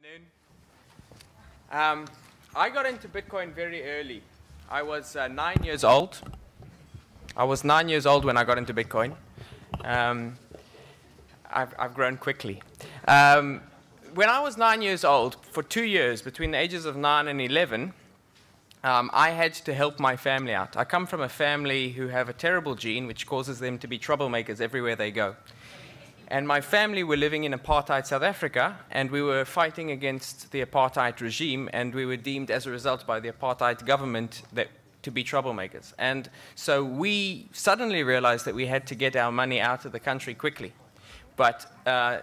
afternoon. I got into Bitcoin very early. I was 9 years old. I was 9 years old when I got into Bitcoin. I've grown quickly. When I was 9 years old, for 2 years, between the ages of 9 and 11, I had to help my family out. I come from a family who have a terrible gene which causes them to be troublemakers everywhere they go. And my family were living in apartheid South Africa, and we were fighting against the apartheid regime, and we were deemed as a result by the apartheid government to be troublemakers. And so we suddenly realized that we had to get our money out of the country quickly. But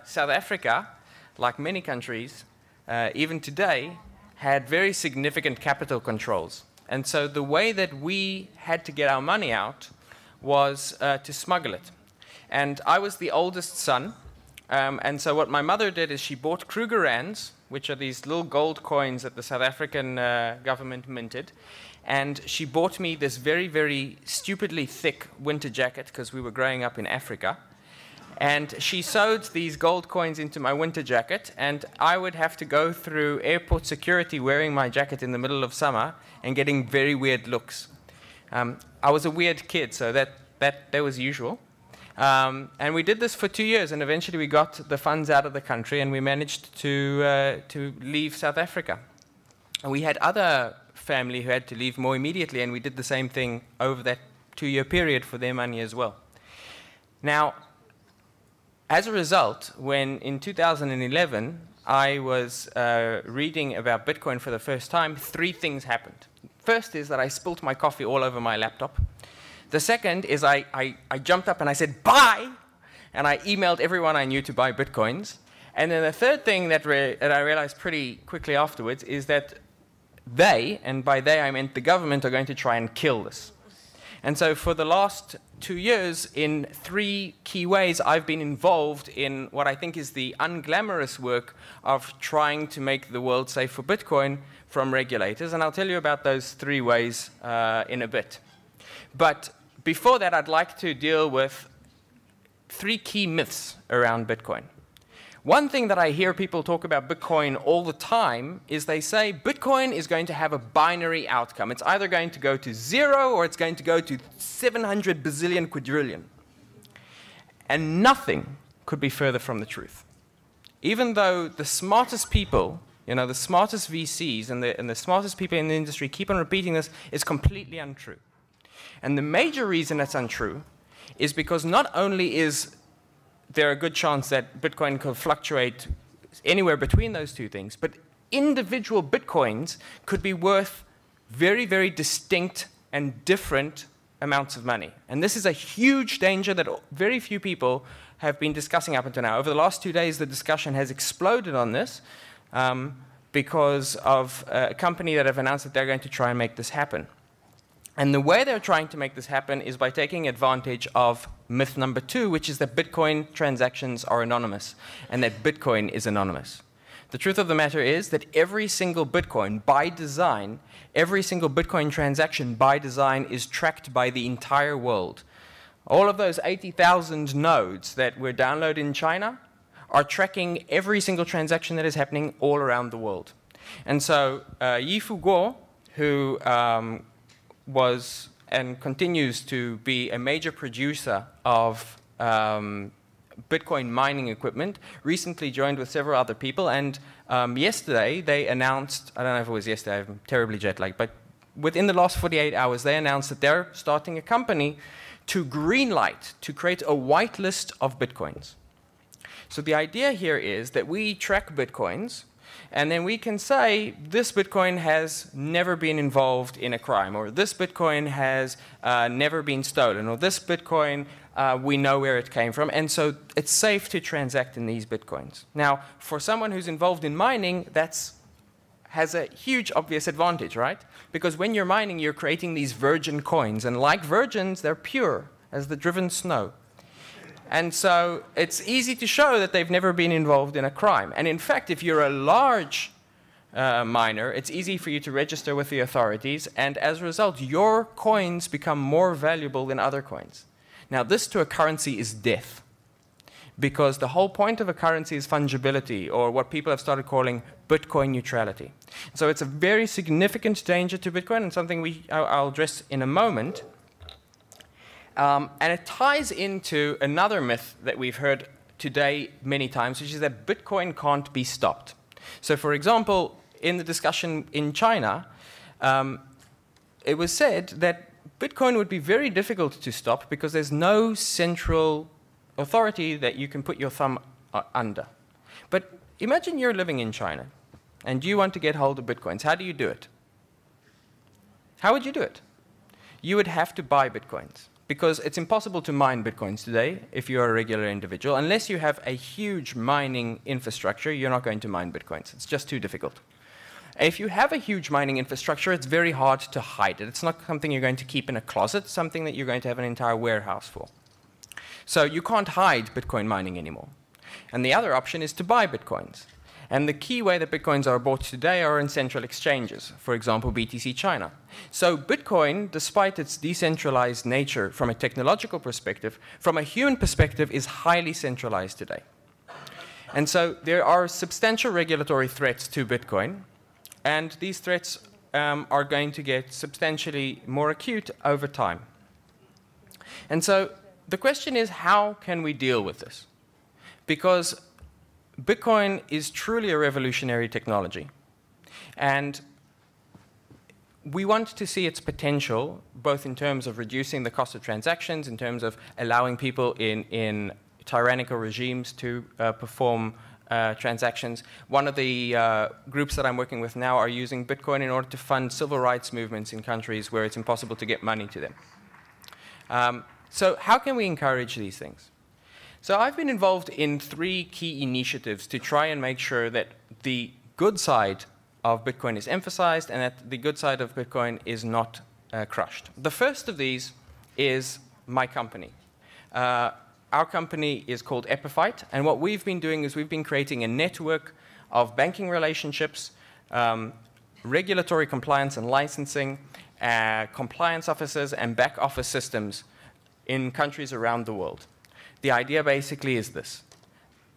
South Africa, like many countries, even today, had very significant capital controls. And so the way that we had to get our money out was to smuggle it. And I was the oldest son, and so what my mother did is she bought Kruger rands, which are these little gold coins that the South African government minted, and she bought me this very, very stupidly thick winter jacket because we were growing up in Africa. And she sewed these gold coins into my winter jacket, and I would have to go through airport security wearing my jacket in the middle of summer and getting very weird looks. I was a weird kid, so that was usual. And we did this for 2 years, and eventually we got the funds out of the country, and we managed to leave South Africa. And we had other family who had to leave more immediately, and we did the same thing over that 2-year period for their money as well. Now, as a result, when in 2011 I was reading about Bitcoin for the first time, 3 things happened. First is that I spilt my coffee all over my laptop. The second is I jumped up and I said, buy! And I emailed everyone I knew to buy Bitcoins. And then the third thing that I realized pretty quickly afterwards is that they, and by they I meant the government, are going to try and kill this. And so for the last 2 years, in 3 key ways, I've been involved in what I think is the unglamorous work of trying to make the world safe for Bitcoin from regulators. And I'll tell you about those 3 ways in a bit. But before that, I'd like to deal with 3 key myths around Bitcoin. One thing that I hear people talk about Bitcoin all the time is they say Bitcoin is going to have a binary outcome. It's either going to go to 0 or it's going to go to 700 bazillion quadrillion. And nothing could be further from the truth. Even though the smartest people, the smartest VCs and the smartest people in the industry keep on repeating this, is completely untrue. And the major reason it's untrue is because not only is there a good chance that Bitcoin could fluctuate anywhere between those 2 things, but individual Bitcoins could be worth very, very distinct and different amounts of money. And this is a huge danger that very few people have been discussing up until now. Over the last 2 days, the discussion has exploded on this because of a company that have announced that they're going to try and make this happen. And the way they're trying to make this happen is by taking advantage of myth number 2, which is that Bitcoin transactions are anonymous and that Bitcoin is anonymous. The truth of the matter is that every single Bitcoin, by design, every single Bitcoin transaction by design is tracked by the entire world. All of those 80,000 nodes that were downloaded in China are tracking every single transaction that is happening all around the world. And so Yifu Guo, who was and continues to be a major producer of Bitcoin mining equipment, recently joined with several other people, and yesterday they announced, I don't know if it was yesterday, I'm terribly jet-lagged, but within the last 48 hours they announced that they're starting a company to greenlight, to create a whitelist of Bitcoins. So the idea here is that we track Bitcoins, and then we can say this Bitcoin has never been involved in a crime, or this Bitcoin has never been stolen, or this Bitcoin, we know where it came from, and so it's safe to transact in these Bitcoins. Now, for someone who's involved in mining, that has a huge obvious advantage, right? Because when you're mining, you're creating these virgin coins, and like virgins, they're pure as the driven snow. And so it's easy to show that they've never been involved in a crime. And in fact, if you're a large miner, it's easy for you to register with the authorities, and as a result, your coins become more valuable than other coins. Now, this to a currency is death. because the whole point of a currency is fungibility, or what people have started calling Bitcoin neutrality. So it's a very significant danger to Bitcoin, and something I'll address in a moment. And it ties into another myth that we've heard today many times, which is that Bitcoin can't be stopped. So for example, in the discussion in China, it was said that Bitcoin would be very difficult to stop because there's no central authority that you can put your thumb under. But imagine you're living in China and you want to get hold of Bitcoins. How do you do it? How would you do it? You would have to buy Bitcoins, because it's impossible to mine Bitcoins today if you're a regular individual. Unless you have a huge mining infrastructure, you're not going to mine Bitcoins. It's just too difficult. If you have a huge mining infrastructure, it's very hard to hide it. It's not something you're going to keep in a closet, it's something that you're going to have an entire warehouse for. So you can't hide Bitcoin mining anymore. And the other option is to buy Bitcoins. And the key way that Bitcoins are bought today are in central exchanges, for example, BTC China. So Bitcoin, despite its decentralized nature from a technological perspective, from a human perspective, is highly centralized today. And so there are substantial regulatory threats to Bitcoin, and these threats are going to get substantially more acute over time. And so the question is, how can we deal with this? Because Bitcoin is truly a revolutionary technology. And we want to see its potential, both in terms of reducing the cost of transactions, in terms of allowing people in tyrannical regimes to perform transactions. One of the groups that I'm working with now are using Bitcoin in order to fund civil rights movements in countries where it's impossible to get money to them. So how can we encourage these things? So I've been involved in 3 key initiatives to try and make sure that the good side of Bitcoin is emphasized and that the good side of Bitcoin is not crushed. The first of these is my company. Our company is called Epiphyte, and what we've been doing is we've been creating a network of banking relationships, regulatory compliance and licensing, compliance officers, and back office systems in countries around the world. The idea basically is this.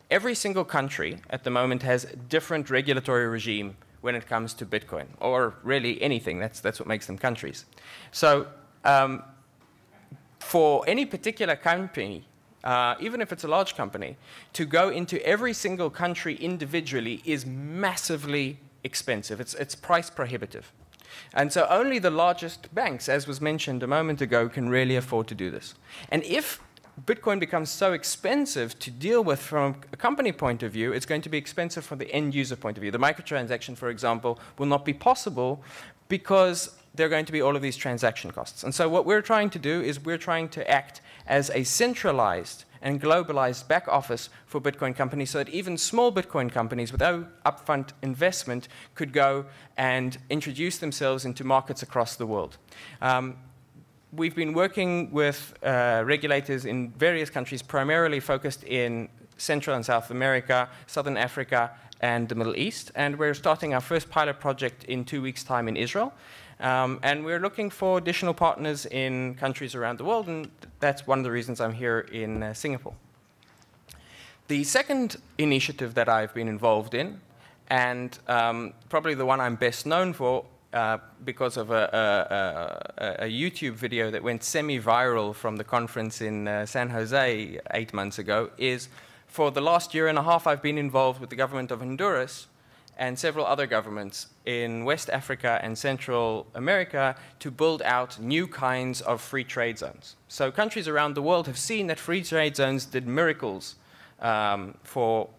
Every single country at the moment has a different regulatory regime when it comes to Bitcoin, or really anything. That's what makes them countries. So for any particular company, even if it's a large company, to go into every single country individually is massively expensive. It's price prohibitive. And so only the largest banks, as was mentioned a moment ago, can really afford to do this. And if Bitcoin becomes so expensive to deal with from a company point of view, it's going to be expensive from the end user point of view. The microtransaction, for example, will not be possible because there are going to be all of these transaction costs. And so what we're trying to do is we're trying to act as a centralized and globalized back office for Bitcoin companies so that even small Bitcoin companies without upfront investment could go and introduce themselves into markets across the world. We've been working with regulators in various countries, primarily focused in Central and South America, Southern Africa, and the Middle East. And we're starting our first pilot project in 2 weeks' time in Israel. And we're looking for additional partners in countries around the world, and that's one of the reasons I'm here in Singapore. The second initiative that I've been involved in, and probably the one I'm best known for, because of a YouTube video that went semi-viral from the conference in San Jose 8 months ago, is for the last year and a half I've been involved with the government of Honduras and several other governments in West Africa and Central America to build out new kinds of free trade zones. So countries around the world have seen that free trade zones did miracles for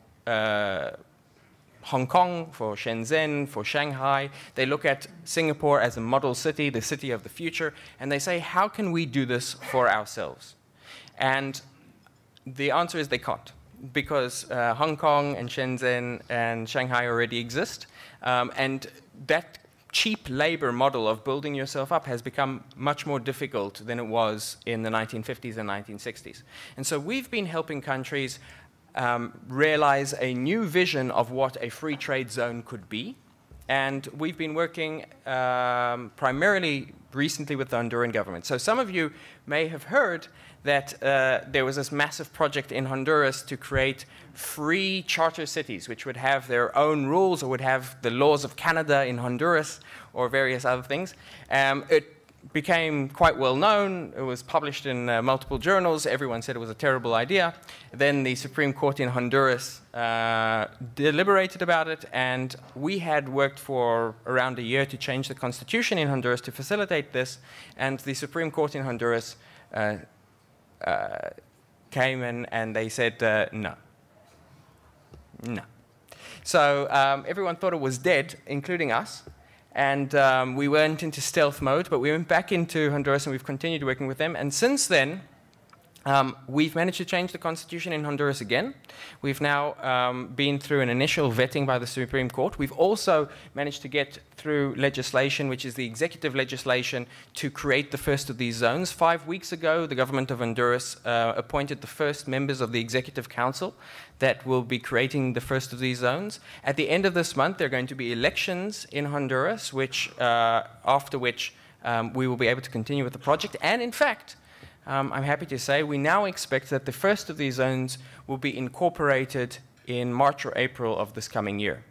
Hong Kong, for Shenzhen, for Shanghai. They look at Singapore as a model city, the city of the future, and they say, how can we do this for ourselves? And the answer is they can't, because Hong Kong and Shenzhen and Shanghai already exist, and that cheap labor model of building yourself up has become much more difficult than it was in the 1950s and 1960s. And so we've been helping countries realize a new vision of what a free trade zone could be. And we've been working primarily recently with the Honduran government. So some of you may have heard that there was this massive project in Honduras to create free charter cities, which would have their own rules or would have the laws of Canada in Honduras or various other things. It became quite well known. It was published in multiple journals. Everyone said it was a terrible idea. Then the Supreme Court in Honduras deliberated about it, and we had worked for around a year to change the constitution in Honduras to facilitate this, and the Supreme Court in Honduras came in and they said no. No. So everyone thought it was dead, including us. And we went into stealth mode, but we went back into Honduras and we've continued working with them. And since then, we've managed to change the constitution in Honduras again. We've now been through an initial vetting by the Supreme Court. We've also managed to get through legislation, which is the executive legislation, to create the first of these zones. 5 weeks ago, the government of Honduras appointed the first members of the Executive Council that will be creating the first of these zones. At the end of this month, there are going to be elections in Honduras, after which we will be able to continue with the project. And in fact, I'm happy to say we now expect that the first of these zones will be incorporated in March or April of this coming year.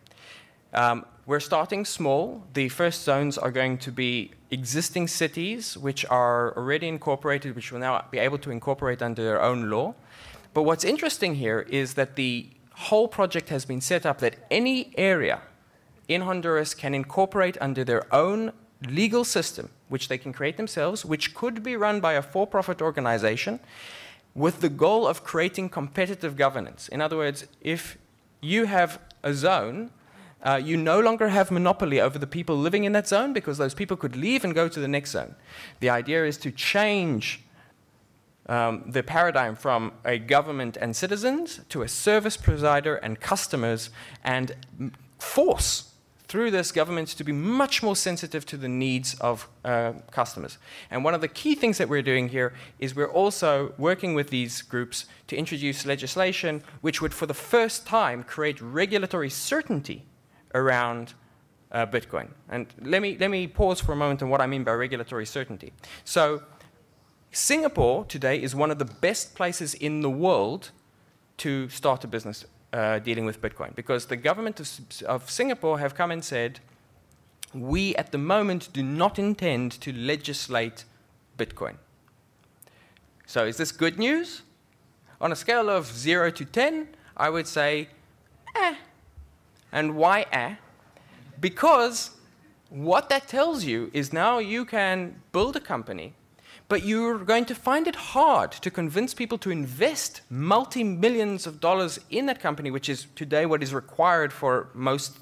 We're starting small. The first zones are going to be existing cities which are already incorporated, which will now be able to incorporate under their own law. But what's interesting here is that the whole project has been set up that any area in Honduras can incorporate under their own legal system, which they can create themselves, which could be run by a for-profit organization, with the goal of creating competitive governance. In other words, if you have a zone, you no longer have monopoly over the people living in that zone, because those people could leave and go to the next zone. The idea is to change the paradigm from a government and citizens to a service provider and customers, and force through this government to be much more sensitive to the needs of customers. And one of the key things that we're doing here is we're also working with these groups to introduce legislation which would for the first time create regulatory certainty around Bitcoin. And let me pause for a moment on what I mean by regulatory certainty. So Singapore today is one of the best places in the world to start a business dealing with Bitcoin, because the government of Singapore have come and said, we at the moment do not intend to legislate Bitcoin. So is this good news? On a scale of 0 to 10, I would say, eh. And why eh? Because what that tells you is now you can build a company, but you're going to find it hard to convince people to invest multi-millions of dollars in that company, which is today what is required for most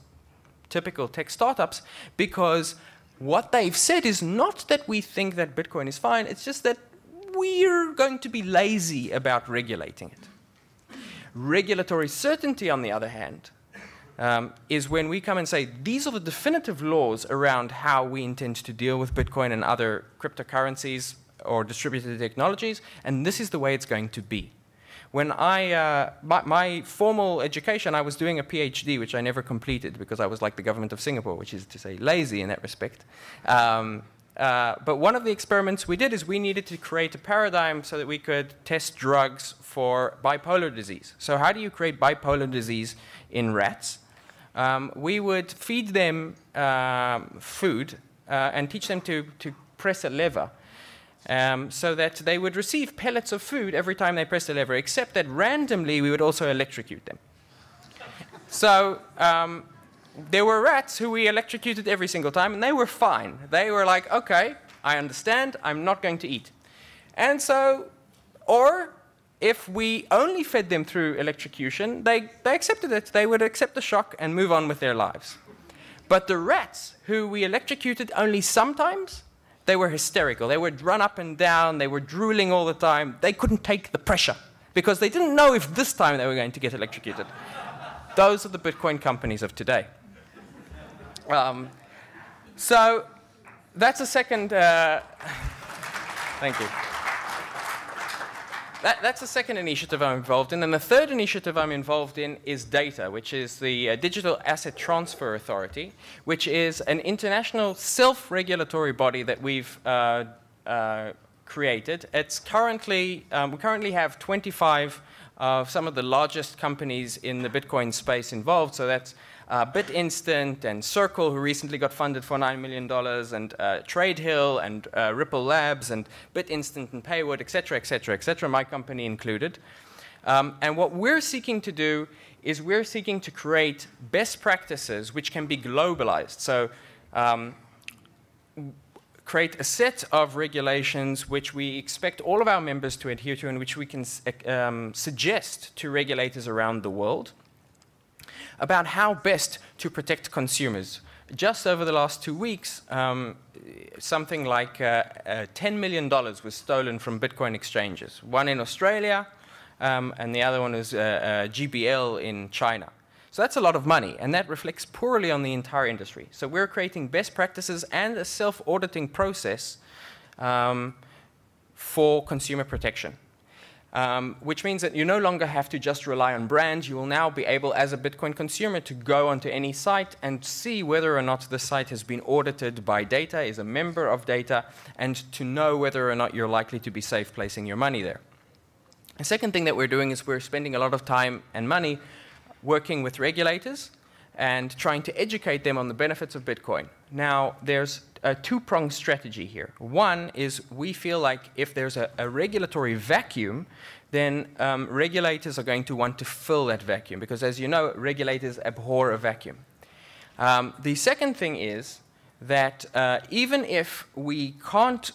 typical tech startups, because what they've said is not that we think that Bitcoin is fine, it's just that we're going to be lazy about regulating it. Regulatory certainty, on the other hand, is when we come and say, these are the definitive laws around how we intend to deal with Bitcoin and other cryptocurrencies or distributed technologies, and this is the way it's going to be. When my formal education, I was doing a PhD, which I never completed because I was like the government of Singapore, which is to say lazy in that respect. But one of the experiments we did is we needed to create a paradigm so that we could test drugs for bipolar disease. So how do you create bipolar disease in rats? We would feed them food and teach them to press a lever. So that they would receive pellets of food every time they pressed the lever, except that randomly we would also electrocute them. So there were rats who we electrocuted every single time, and they were fine. They were like, okay, I understand, I'm not going to eat. And so, or if we only fed them through electrocution, they accepted it. They would accept the shock and move on with their lives. But the rats who we electrocuted only sometimes, they were hysterical. They would run up and down. They were drooling all the time. They couldn't take the pressure because they didn't know if this time they were going to get electrocuted. Those are the Bitcoin companies of today. So that's a second. Thank you. That's the second initiative I'm involved in. And the third initiative I'm involved in is DATA, which is the Digital Asset Transfer Authority, which is an international self-regulatory body that we've created. It's currently, we currently have 25 of some of the largest companies in the Bitcoin space involved. So that's BitInstant and Circle, who recently got funded for $9 million, and TradeHill and Ripple Labs and BitInstant and Paywood, et cetera, my company included. And what we're seeking to do is we're seeking to create best practices which can be globalized. So create a set of regulations which we expect all of our members to adhere to and which we can suggest to regulators around the world about how best to protect consumers. Just over the last 2 weeks, something like $10 million was stolen from Bitcoin exchanges. One in Australia, and the other one was GBL in China. So that's a lot of money, and that reflects poorly on the entire industry. So we're creating best practices and a self-auditing process for consumer protection. Which means that you no longer have to just rely on brands. You will now be able, as a Bitcoin consumer, to go onto any site and see whether or not the site has been audited by Data, is a member of Data, and to know whether or not you're likely to be safe placing your money there. The second thing that we're doing is we're spending a lot of time and money working with regulators and trying to educate them on the benefits of Bitcoin. Now, there's a two-pronged strategy here. One is we feel like if there's a regulatory vacuum, then regulators are going to want to fill that vacuum, because as you know, regulators abhor a vacuum. The second thing is that even if we can't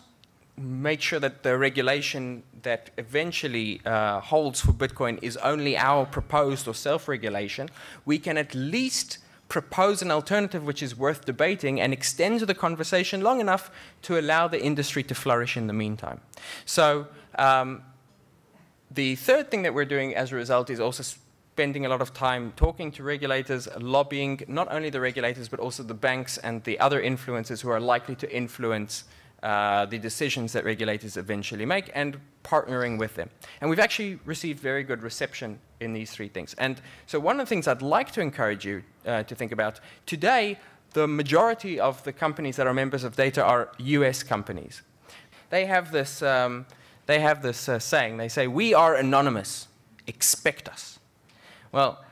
make sure that the regulation that eventually holds for Bitcoin is only our proposed or self-regulation, we can at least propose an alternative which is worth debating and extend the conversation long enough to allow the industry to flourish in the meantime. So the third thing that we're doing as a result is also spending a lot of time talking to regulators, lobbying not only the regulators but also the banks and the other influencers who are likely to influence the decisions that regulators eventually make, and partnering with them. And we've actually received very good reception in these three things. And so one of the things I'd like to encourage you to think about, today, the majority of the companies that are members of Data are US companies. They have this, saying, they say, "We are anonymous, expect us." Well,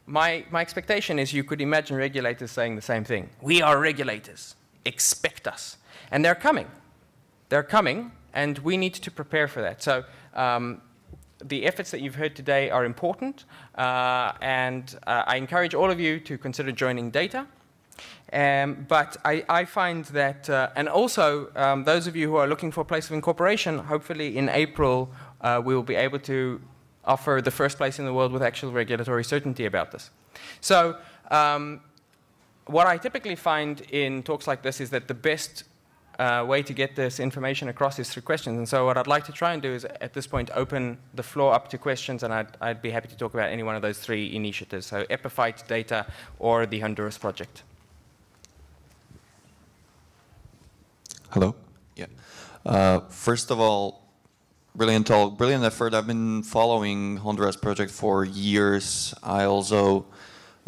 my expectation is you could imagine regulators saying the same thing. "We are regulators, expect us." And they're coming. They're coming, and we need to prepare for that. So the efforts that you've heard today are important, and I encourage all of you to consider joining Data. But I find that, and also those of you who are looking for a place of incorporation, hopefully in April we will be able to offer the first place in the world with actual regulatory certainty about this. So what I typically find in talks like this is that the best way to get this information across is through questions. And so what I'd like to try and do is, at this point, open the floor up to questions, and I'd be happy to talk about any one of those three initiatives, so Epiphyte, Data, or the Honduras project. Hello. Yeah. First of all, brilliant talk, brilliant effort. I've been following Honduras project for years. I also,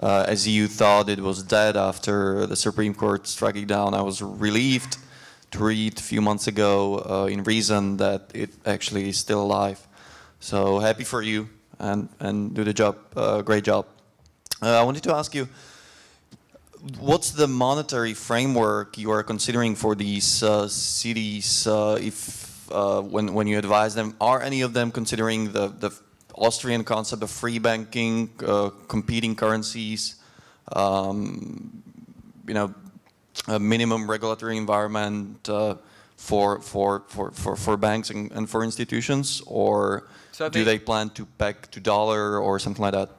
as you thought it was dead after the Supreme Court struck it down, I was relieved to read a few months ago in Reason that it actually is still alive. So happy for you, and do the job, great job. I wanted to ask you, what's the monetary framework you are considering for these cities when you advise them? Are any of them considering the Austrian concept of free banking, competing currencies, you know, a minimum regulatory environment for banks and for institutions, or so do they plan to peg to dollar or something like that?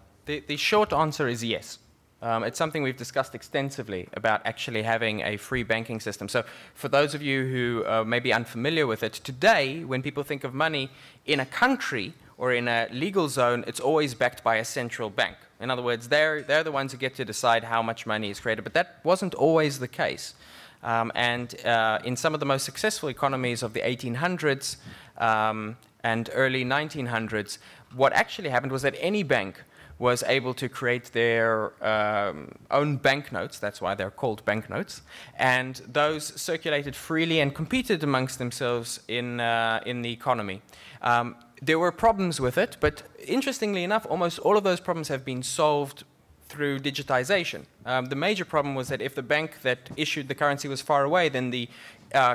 The short answer is yes. It's something we've discussed extensively about actually having a free banking system. So for those of you who may be unfamiliar with it, today when people think of money in a country or in a legal zone, it's always backed by a central bank. In other words, they're the ones who get to decide how much money is created. But that wasn't always the case. In some of the most successful economies of the 1800s, and early 1900s, what actually happened was that any bank was able to create their own banknotes. That's why they're called banknotes. And those circulated freely and competed amongst themselves in the economy. There were problems with it, but interestingly enough, almost all of those problems have been solved through digitization. The major problem was that if the bank that issued the currency was far away, then the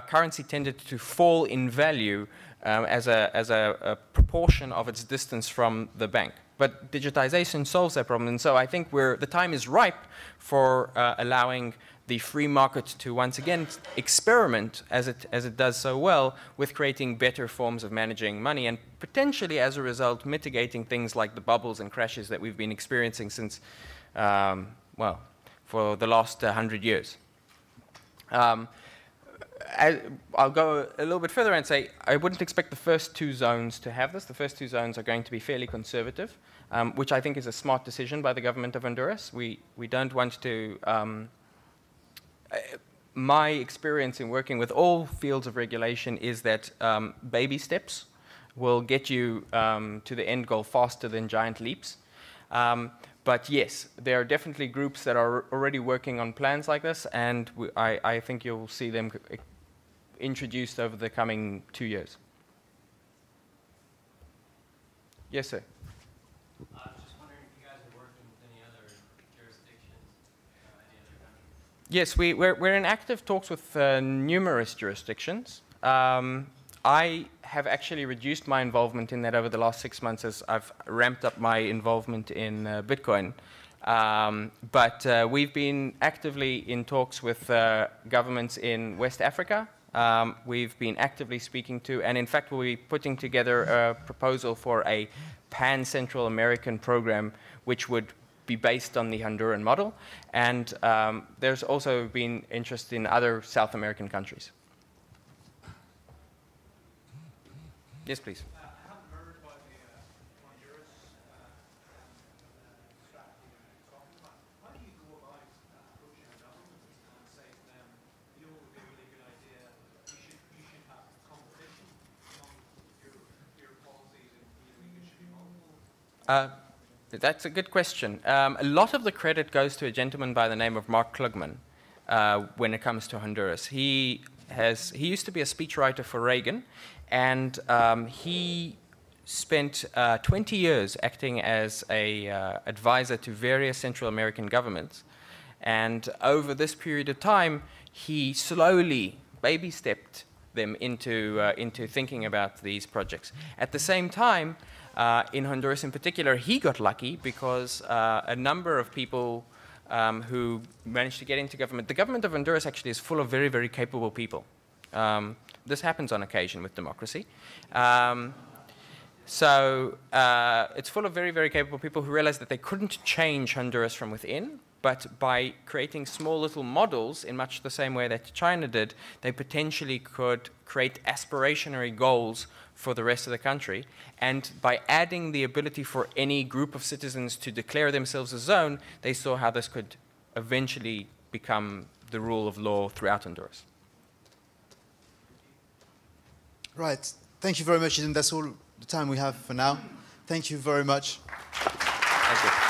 currency tended to fall in value as a proportion of its distance from the bank. But digitization solves that problem, and so I think the time is ripe for allowing the free market to once again experiment, as it does so well, with creating better forms of managing money, and potentially, as a result, mitigating things like the bubbles and crashes that we've been experiencing since, well, for the last 100 years. I'll go a little bit further and say I wouldn't expect the first two zones to have this. The first two zones are going to be fairly conservative, which I think is a smart decision by the government of Honduras. We don't want to... my experience in working with all fields of regulation is that baby steps will get you to the end goal faster than giant leaps. But yes, there are definitely groups that are already working on plans like this, and I think you'll see them introduced over the coming 2 years. Yes, sir. I was just wondering if you guys are working with any other jurisdictions, any other countries. Yes, we're in active talks with numerous jurisdictions. I have actually reduced my involvement in that over the last 6 months as I've ramped up my involvement in Bitcoin. But we've been actively in talks with governments in West Africa. We've been actively speaking to, and in fact we'll be putting together a proposal for a pan-Central American program which would be based on the Honduran model. And there's also been interest in other South American countries. Yes, please. I haven't heard about the Honduras strategy you're talking about. How do you go about approaching a government and say to them, you know, it would be a really good idea, you should have competition among your policies and you should be multiple? That's a good question. A lot of the credit goes to a gentleman by the name of Mark Klugman when it comes to Honduras. He used to be a speechwriter for Reagan, and he spent 20 years acting as a advisor to various Central American governments. And over this period of time, he slowly baby-stepped them into thinking about these projects. At the same time, in Honduras in particular, he got lucky because a number of people who managed to get into government. The government of Honduras actually is full of very, very capable people. This happens on occasion with democracy. So it's full of very, very capable people who realized that they couldn't change Honduras from within, but by creating small little models in much the same way that China did, they potentially could create aspirational goals for the rest of the country. And by adding the ability for any group of citizens to declare themselves a zone, they saw how this could eventually become the rule of law throughout Honduras. Right. Thank you very much, Edan. That's all the time we have for now. Thank you very much. Thank you.